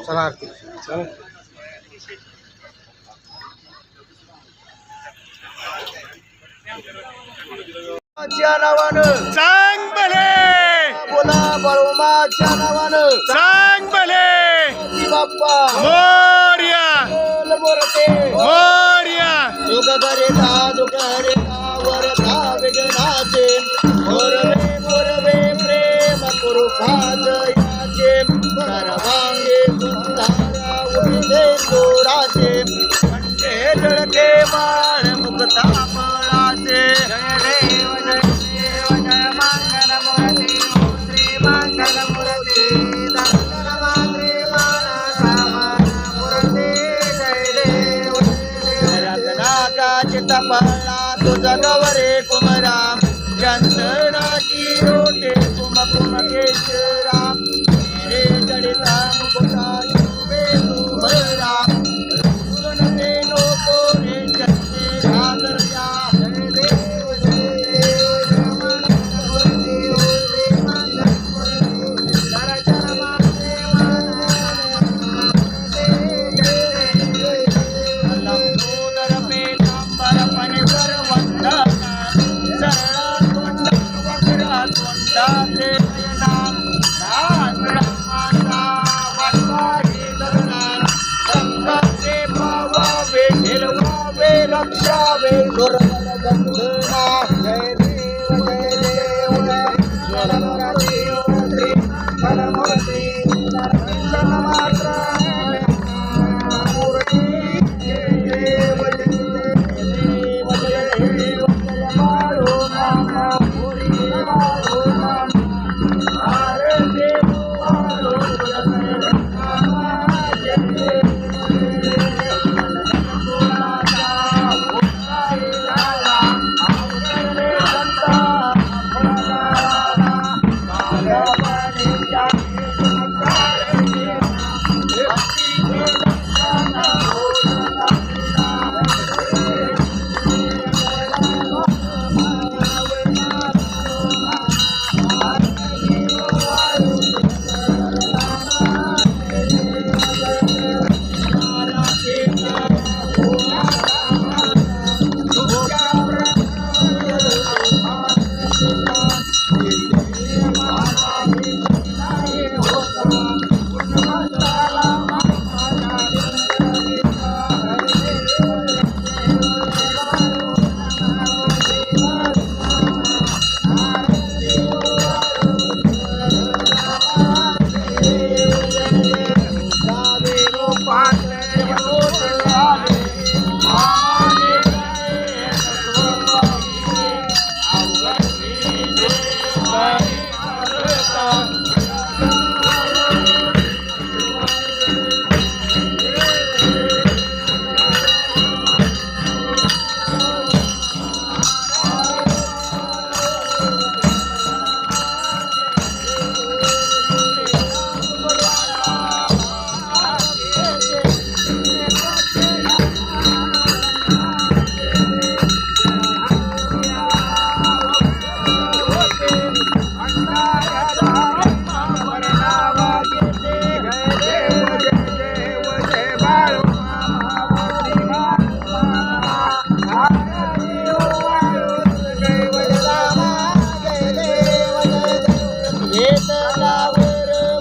चला आरती चल नावानं सांग भले बोला बाळूमाच्या नावानं सांग भले बाप्पा मोरया बोलते मोरया दुःख करे वरता विघ्नाचे मोरवे प्रेम करू भाजयाचे सर्वांगे सुंदरा उठे चोराचे कंठे जळके बाळ मुक्ता फळाचे जय देव जय मंगल मूर्ती श्री मंगल मूर्ती दर्शन मात्रे मानसा मूर्ती जय देव रत्नाचा चितपळा तुझा गवरे कुमरा चंदनाची रोटे कुम केशरा रे जडिता मुकुटा शुभे सुभरा सुनते नको रे चंदे सागरया जय देव जय दर्शन मात्रे लंबोदर पेटांबर पणकर वंदना सरळा तोंडा वक्रा तोंडाचे नाम माता वनवारी गगनात संघाचे पावावे ठेरवावे रक्षावे दुर्बल बंधना जय देव जय देव जय श्री परमूर्ती दर्शन मात्र मूर्ती जय देव जय देव जय देव जय बाळू नामा पुरी बाळू नामा हरे देव बाळू नामा जय देव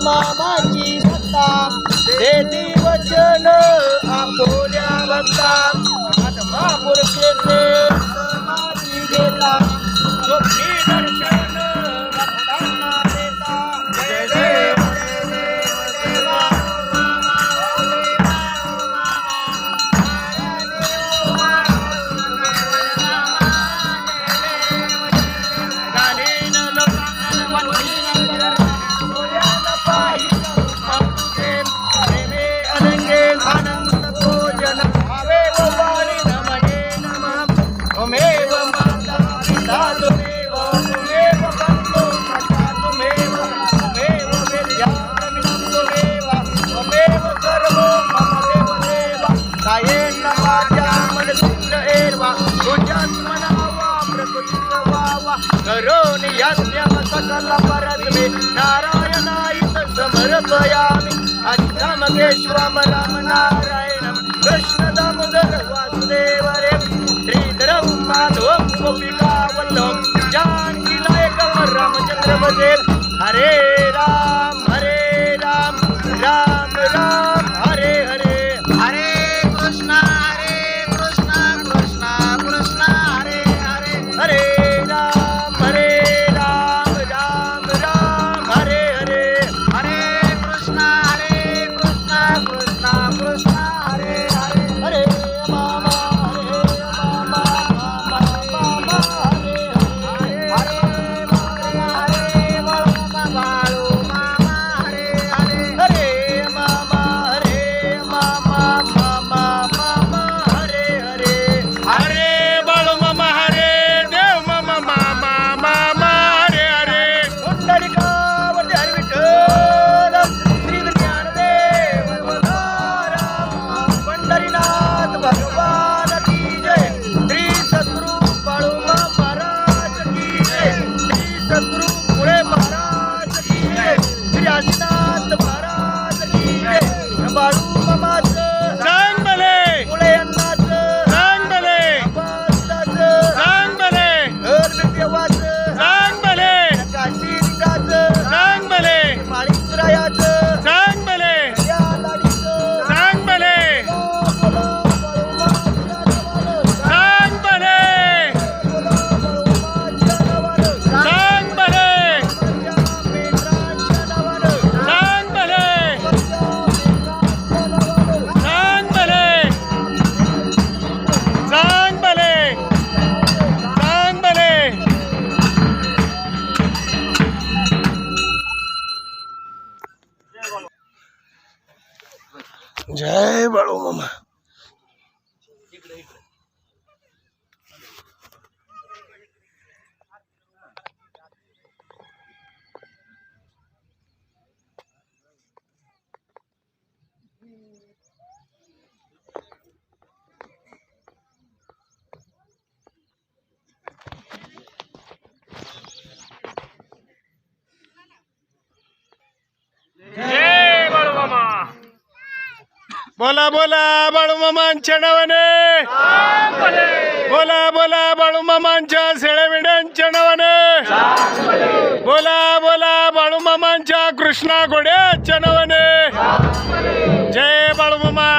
मामाची सत्ता देती वचन आपोल्या भक्ता महापुरुषेचे समाधी घेता स्वप्नी दर्शन भक्तांना देता जय देव जय देव त्वमेव माता पिता त्वमेव करोनि यज्ञं सकल परस्मै नारायणाय समर्पयामि अच्युतं केशवं राम नारायणं कृष्ण दामोदर वासुदेव रे श्रीधरं माधवं गोपिका वल्लभं जानकी नायकं रामचंद्र भजे हरे राम राम राम हरे हरे हरे कृष्णा कृष्णा कृष्णा हरे हरे हरे राम राम राम हरे हरे हरे कृष्णा कृष्णा कृष्णा हरे हरे हरे मामा हरे हरे बाळू मामा हरे हरे हरे मामा हरे हरे हरे बाळू मामा हरे देव मामा मामा मामा हरे हरे पुंडलिकावरती हरी विठ्ठल श्री ज्ञानदेव तुकाराम पंढरीनाथ भगवान की जय श्री सद्गुरु बाळूमा महाराज की जय श्री सद्गुरु मुळे महाराज की जय श्री आदिनाथ महाराज की जय बाळू मामाचं सांग भले मुळे अण्णाचं सांग भले आबासाचं सांग भले देवाचं सांग भले काशी लिंगाचं सांग भले माणिकरायाचं सांग भले या लाडीचं सांग भले बोला सांग भले सांग भले सांग भले सांग भले सांग भले सांग भले जय बाळू मामा जय बाळू मामा बोला बोला बाळू मामांच्या नावाने बोला बोला बाळू मामांच्या शेळ्यामेंढ्यांच्या नावाने बोला बोला बाळू मामांच्या कृष्णा घोड्याच्या नावाने जय बाळू मामा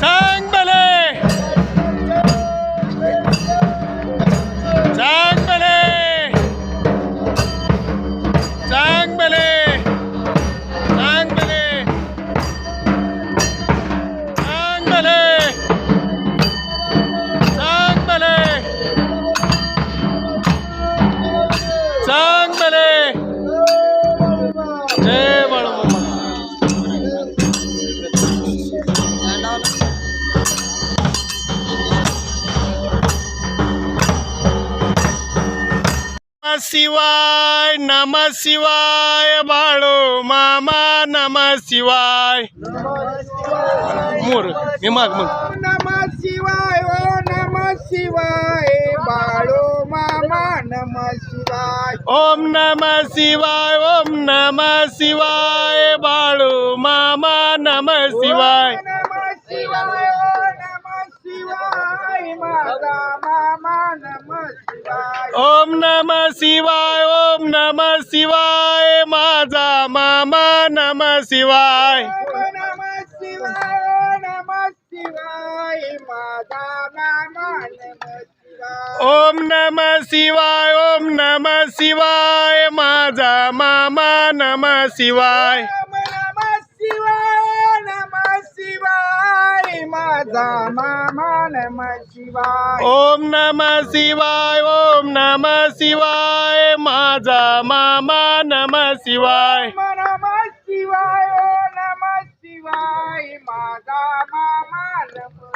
सांग भले सांग भले सांग भले सांग भले सांग भले सांग भले सांग भले जय बाळू मामा नमः शिवाय बाळू मामा नमः शिवाय मोर हे माग मग नमः शिवाय ओ नमः शिवाय बाळू मामा नमः शिवाय ओम नमः शिवाय ओम नमः शिवाय बाळू मामा नमः शिवाय नमः शिवाय ओ नमः शिवाय माझा मामा नमः शिवाय ओम नमः शिवाय ओम नमः शिवाय माझा मामा नमः शिवाय नमः शिवाय ओ नमः शिवाय माझा मामा नमः शिवाय ओम नमः शिवाय, ओम नमः शिवाय, माझा मामा नमः शिवाय. नमः शिवाय, नमः शिवाय, माझा मामा नमः शिवाय. ओम नमः शिवाय, ओम नमः शिवाय, माझा मामा नमः शिवाय. नमः शिवाय, नमः शिवाय, माझा मामा नमः.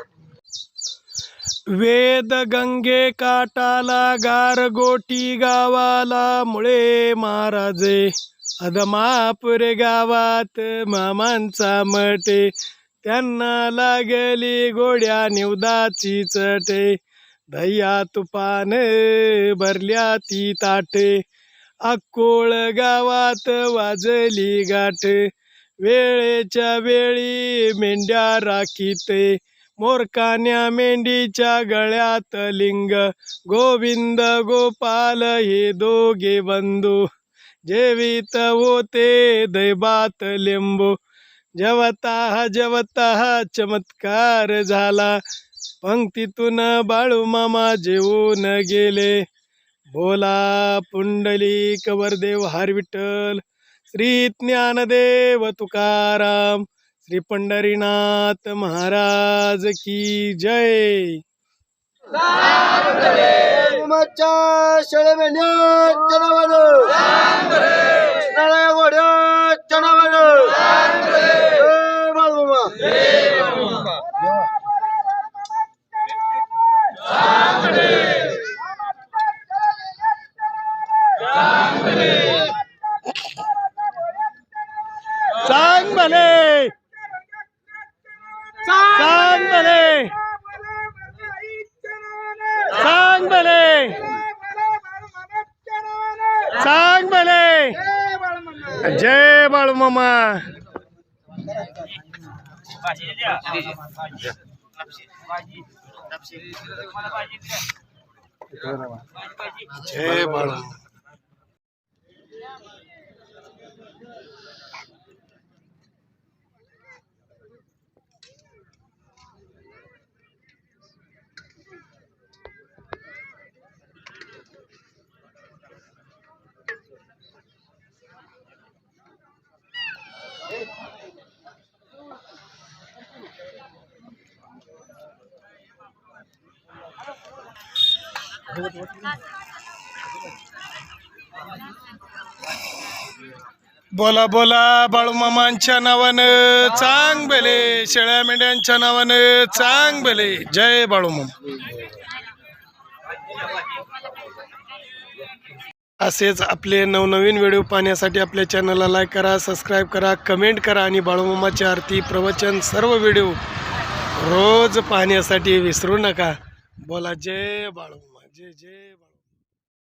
वेद गंगे काटाला गारगोटी गावाला मुळे महाराजे अदमापुरे गावात मामांचा मटे त्यांना लागली गोड्या निवदाची चटे दह्या तुपान भरल्या ती ताटे अक्कोळ गावात वाजली गाठ वेळेच्या वेळी मेंढ्या राखीते मोरकान्या मेंढीच्या गळ्यात लिंग गोविंद गोपाल हे दोघे बंधू जेवित होते दैबात लिंबू जेवता चमत्कार झाला पंक्तीतून बाळू मामा जेवून गेले. बोला पुंडलिक वरदेव हर विठ्ठल श्री ज्ञानदेव तुकाराम श्री पंढरीनाथ महाराज की जय. बाळूमामाच्या शेळ्या मेंढ्यांच्या नावानं कृष्णाला घोड्याच्या नावानं जय बाळूमामा. सांग भले सांग भले सांग भले सांग भले. जय बाळू मामा. जय बाळू. बोला बोला बाळू मामांच्या नावानं चांग भले शेळ्या मेंढ्यांच्या नावानं चांग भले. जय बाळू मामा. असेच आपले नवनवीन व्हिडिओ पाहण्यासाठी आपल्या चॅनलला लाईक करा, सबस्क्राईब करा, कमेंट करा आणि बाळू मामाची आरती प्रवचन सर्व व्हिडिओ रोज पाहण्यासाठी विसरू नका. बोला जय बाळू मामा. जय जय बाळू.